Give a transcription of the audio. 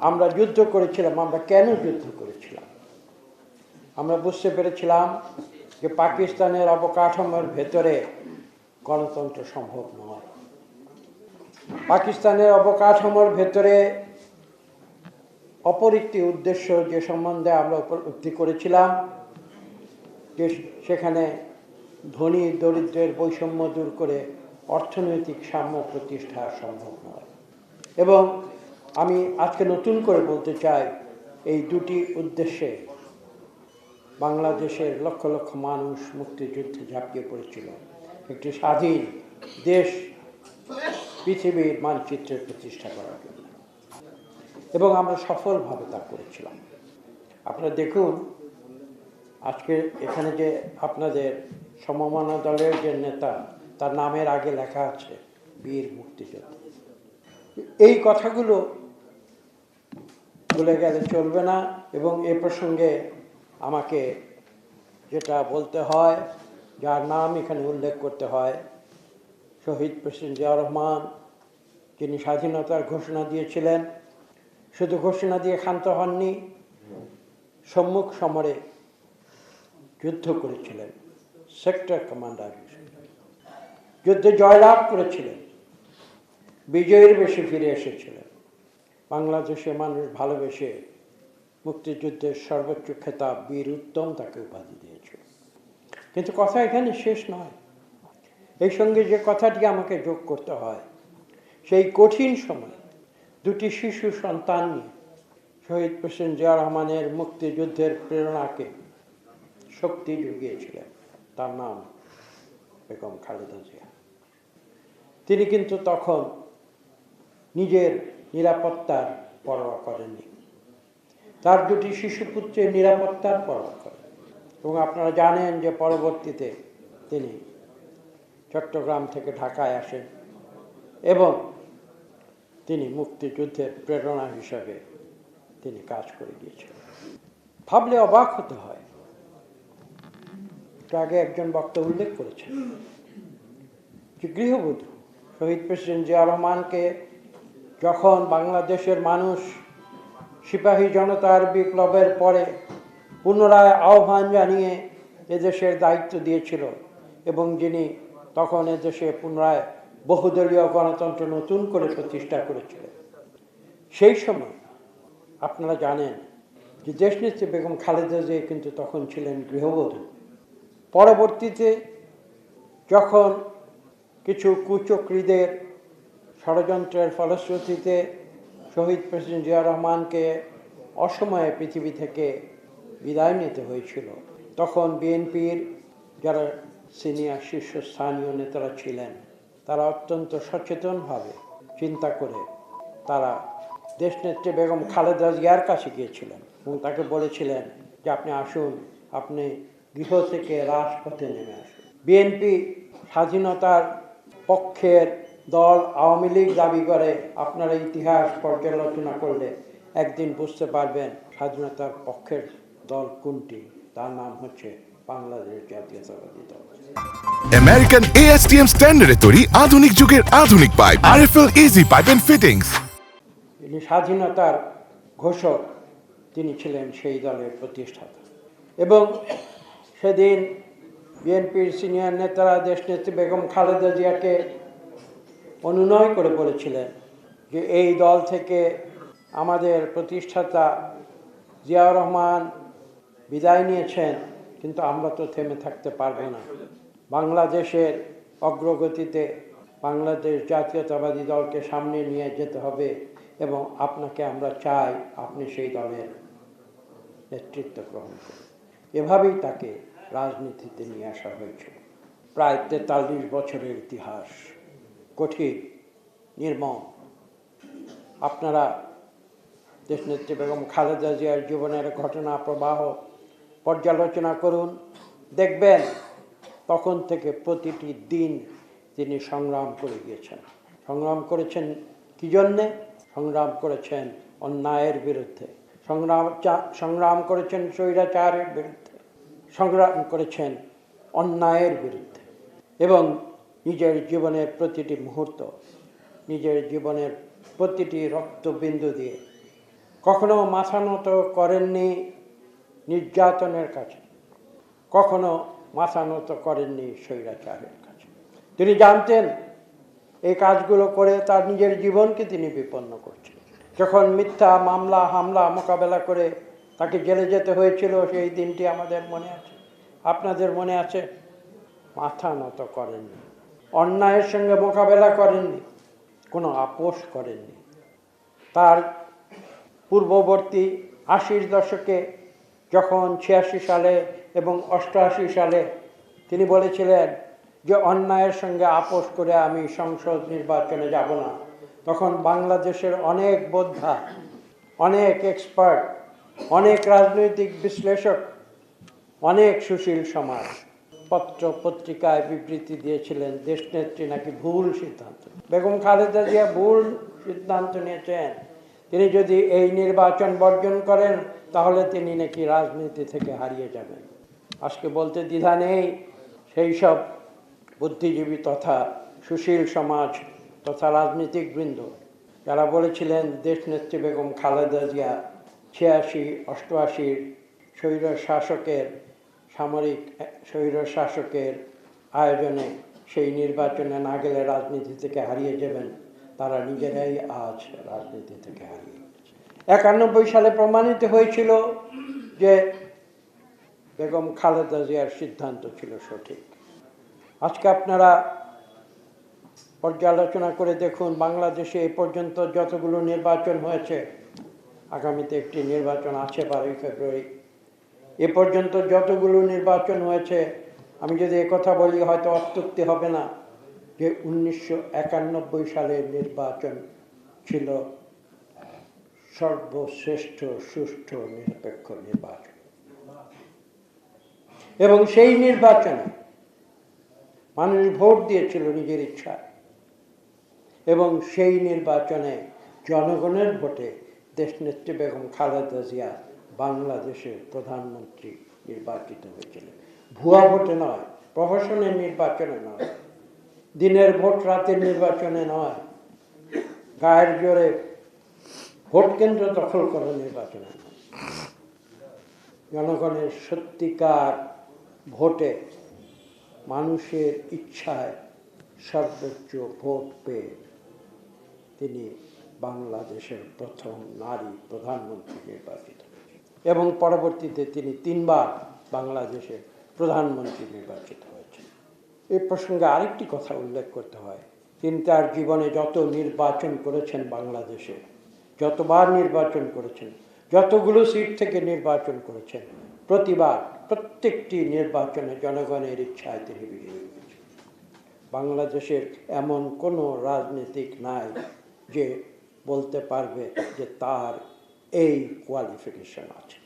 আমরা যুদ্ধ করেছিলাম, আমরা কেন যুদ্ধ করেছিলাম? আমরা বুঝতে পেরেছিলাম যে পাকিস্তানের অবকাঠামোর ভেতরে গণতন্ত্র সম্ভব নয়। পাকিস্তানের অবকাঠামোর ভেতরে অপর একটি উদ্দেশ্য যে সম্বন্ধে আমরা উপলব্ধি করেছিলাম যে সেখানে ধনী দরিদ্রের বৈষম্য দূর করে অর্থনৈতিক সাম্য প্রতিষ্ঠা সম্ভব নয়। এবং আমি আজকে নতুন করে বলতে চাই, এই দুটি উদ্দেশ্যে বাংলাদেশের লক্ষ লক্ষ মানুষ মুক্তিযুদ্ধে ঝাঁপিয়ে পড়েছিল একটি স্বাধীন দেশ পৃথিবীর মানচিত্রে প্রতিষ্ঠা করার জন্য, এবং আমরা সফলভাবে তা করেছিলাম। আপনারা দেখুন, আজকে এখানে যে আপনাদের সমমনা দলের যে নেতা, তার নামের আগে লেখা আছে বীর মুক্তিযোদ্ধা। এই কথাগুলো ভুলে গেলে চলবে না। এবং এ প্রসঙ্গে আমাকে যেটা বলতে হয়, যার নাম এখানে উল্লেখ করতে হয়, শহীদ প্রেসিডেন্ট জিয়াউর রহমান, যিনি স্বাধীনতার ঘোষণা দিয়েছিলেন, শুধু ঘোষণা দিয়ে ক্ষান্ত হননি, সম্মুখ সমরে যুদ্ধ করেছিলেন সেক্টর কমান্ডার হিসেবে, যুদ্ধে জয়লাভ করেছিলেন, বিজয়ের বেশে ফিরে এসেছিলেন। বাংলাদেশের মানুষ ভালোবেসে মুক্তিযুদ্ধের সর্বোচ্চ খেতাব বীর উত্তম তাকে উপাধি দিয়েছিল। কিন্তু কথা এখানে শেষ নয়। এই সঙ্গে যে কথাটি আমাকে যোগ করতে হয়, সেই কঠিন সময় দুটি শিশু সন্তান নিয়ে শহীদ প্রেসিডেন্ট জিয়াউর রহমানের মুক্তিযুদ্ধের প্রেরণাকে শক্তি জুগিয়েছিলেন তার নাম বেগম খালেদা জিয়া। তিনি কিন্তু তখন নিজের নিরাপত্তার পরোয়া করেননি, তার দুটি শিশুপুত্রের নিরাপত্তার পরোয়া করেন। এবং আপনারা জানেন যে পরবর্তীতে তিনি চট্টগ্রাম থেকে ঢাকায় আসেন এবং তিনি মুক্তিযুদ্ধের প্রেরণা হিসাবে তিনি কাজ করে গিয়েছিলেন। ভাবলে অবাক হতে হয়, আগে একজন বক্তা উল্লেখ করেছেন যে গৃহবধূ শহীদ প্রেসিডেন্ট জিয়াউর রহমানকে যখন বাংলাদেশের মানুষ সিপাহী জনতার বিপ্লবের পরে পুনরায় আহ্বান জানিয়ে এদেশের দায়িত্ব দিয়েছিল এবং যিনি তখন এদেশে পুনরায় বহুদলীয় গণতন্ত্র নতুন করে প্রতিষ্ঠা করেছিলেন, সেই সময় আপনারা জানেন যে দেশনেত্রী বেগম খালেদা জিয়া কিন্তু তখন ছিলেন গৃহবধূ। পরবর্তীতে যখন কিছু কুচক্রীদের ষড়যন্ত্রের ফলশ্রুতিতে শহীদ প্রেসিডেন্ট জিয়াউর রহমানকে অসময়ে পৃথিবী থেকে বিদায় নিতে হয়েছিল, তখন বিএনপির যারা সিনিয়র শীর্ষস্থানীয় নেতারা ছিলেন, তারা অত্যন্ত সচেতনভাবে চিন্তা করে তারা দেশনেত্রী বেগম খালেদা জিয়ার কাছে গিয়েছিলেন এবং তাকে বলেছিলেন যে আপনি আসুন, আপনি গৃহ থেকে রাজপথে নেমে আসুন। বিএনপি স্বাধীনতার পক্ষের দল আওয়ামী লীগ দাবি করে, আপনারা ইতিহাস পর্যালোচনা করলে একদিন বুঝতে পারবেন স্বাধীনতার পক্ষের দল কোনটি। তার নাম হচ্ছে বাংলাদেশ জাতীয়তাবাদী দল। আমেরিকান ASTM স্ট্যান্ডার্ডে তৈরি আধুনিক যুগের আধুনিক pipe, RFL easy pipe and fittings. তিনি স্বাধীনতার ঘোষক, তিনি ছিলেন সেই দলের প্রতিষ্ঠাতা। এবং সেদিন বিএনপির সিনিয়র নেতারা দেশনেত্রী বেগম খালেদা জিয়াকে অনুনয় করে বলেছিলেন যে এই দল থেকে আমাদের প্রতিষ্ঠাতা জিয়াউর রহমান বিদায় নিয়েছেন, কিন্তু আমরা তো থেমে থাকতে পারবো না। বাংলাদেশের অগ্রগতিতে বাংলাদেশ জাতীয়তাবাদী দলকে সামনে নিয়ে যেতে হবে এবং আপনাকে আমরা চাই আপনি সেই দলের নেতৃত্ব গ্রহণ করুন। এভাবেই তাকে রাজনীতিতে নিয়ে আসা হয়েছিল। প্রায় 43 বছরের ইতিহাস, কঠিন, নির্মম। আপনারা দেশনেত্রী বেগম খালেদা জিয়ার জীবনের ঘটনা প্রবাহ পর্যালোচনা করুন, দেখবেন তখন থেকে প্রতিটি দিন তিনি সংগ্রাম করে গিয়েছেন। সংগ্রাম করেছেন কি জন্যে? সংগ্রাম করেছেন অন্যায়ের বিরুদ্ধে, সংগ্রাম করেছেন স্বৈরাচারের বিরুদ্ধে, সংগ্রাম করেছেন অন্যায়ের বিরুদ্ধে, এবং নিজের জীবনের প্রতিটি মুহূর্ত, নিজের জীবনের প্রতিটি রক্তবিন্দু দিয়ে কখনো মাথা নত করেননি নির্যাতনের কাছে, কখনো মাথা নত করেননি স্বৈরাচারের কাছে। তিনি জানতেন এই কাজগুলো করে তার নিজের জীবনকে তিনি বিপন্ন করছেন। যখন মিথ্যা মামলা হামলা মোকাবেলা করে তাকে জেলে যেতে হয়েছিল, সেই দিনটি আমাদের মনে আছে, আপনাদের মনে আছে। মাথা নত করেননি, অন্যায়ের সঙ্গে মোকাবেলা করেননি, কোনো আপোষ করেননি। তার পূর্ববর্তী 80-র দশকে যখন 86 সালে এবং 88 সালে তিনি বলেছিলেন যে অন্যায়ের সঙ্গে আপোষ করে আমি সংসদ নির্বাচনে যাব না, তখন বাংলাদেশের অনেক বোদ্ধা, অনেক এক্সপার্ট, অনেক রাজনৈতিক বিশ্লেষক, অনেক সুশীল সমাজ পত্র পত্রিকায় বিবৃতি দিয়েছিলেন দেশনেত্রী নাকি ভুল সিদ্ধান্ত, বেগম খালেদা জিয়া ভুল সিদ্ধান্ত নিয়েছেন। তিনি যদি এই নির্বাচন বর্জন করেন তাহলে তিনি নাকি রাজনীতি থেকে হারিয়ে যাবেন। আজকে বলতে দ্বিধা নেই, সেই সব বুদ্ধিজীবী তথা সুশীল সমাজ তথা রাজনীতিকবৃন্দ যারা বলেছিলেন দেশনেত্রী বেগম খালেদা জিয়া 86-88 স্বৈর শাসকের সামরিক স্বৈর শাসকের আয়োজনে সেই নির্বাচনে না গেলে রাজনীতি থেকে হারিয়ে যাবেন, তারা নিজেরাই আজ রাজনীতি থেকে হারিয়ে গেছে। 91 সালে প্রমাণিত হয়েছিল যে বেগম খালেদা জিয়ার সিদ্ধান্ত ছিল সঠিক। আজকে আপনারা পর্যালোচনা করে দেখুন, বাংলাদেশে এ পর্যন্ত যতগুলো নির্বাচন হয়েছে, আগামীতে একটি নির্বাচন আছে 12 ফেব্রুয়ারি, এ পর্যন্ত যতগুলো নির্বাচন হয়েছে, আমি যদি কথা বলি হয়তো অত্যুক্তি হবে না যে 1991 সালের নির্বাচন ছিল সর্বশ্রেষ্ঠ সুষ্ঠু নিরপেক্ষ নির্বাচন, এবং সেই নির্বাচনে মানুষ ভোট দিয়েছিল নিজের ইচ্ছা, এবং সেই নির্বাচনে জনগণের ভোটে দেশনেত্রী বেগম খালেদা জিয়া বাংলাদেশের প্রধানমন্ত্রী নির্বাচিত হয়েছিলেন। ভুয়া ভোটে নয়, প্রহসনের নির্বাচনে নয়, দিনের ভোট রাতের নির্বাচনে নয়, গায়ের জোরে ভোট কেন্দ্র দখল করা নির্বাচনে নয়, জনগণের সত্যিকার ভোটে মানুষের ইচ্ছায় সর্বোচ্চ ভোট পেয়ে তিনি বাংলাদেশের প্রথম নারী প্রধানমন্ত্রী নির্বাচিত হয়েছেন, এবং পরবর্তীতে তিনি 3 বার বাংলাদেশের প্রধানমন্ত্রী নির্বাচিত হয়েছেন। এই প্রসঙ্গে আরেকটি কথা উল্লেখ করতে হয়, তিনি তার জীবনে যত নির্বাচন করেছেন, বাংলাদেশে যতবার নির্বাচন করেছেন, যতগুলো সিট থেকে নির্বাচন করেছেন, প্রত্যেকটি নির্বাচনে জনগণের ইচ্ছায় তিনি বিজয়ী হয়েছেন। বাংলাদেশের এমন কোনো রাজনীতিক নাই যে বলতে পারবে যে তার এই কোয়ালিফিকেশন আছে।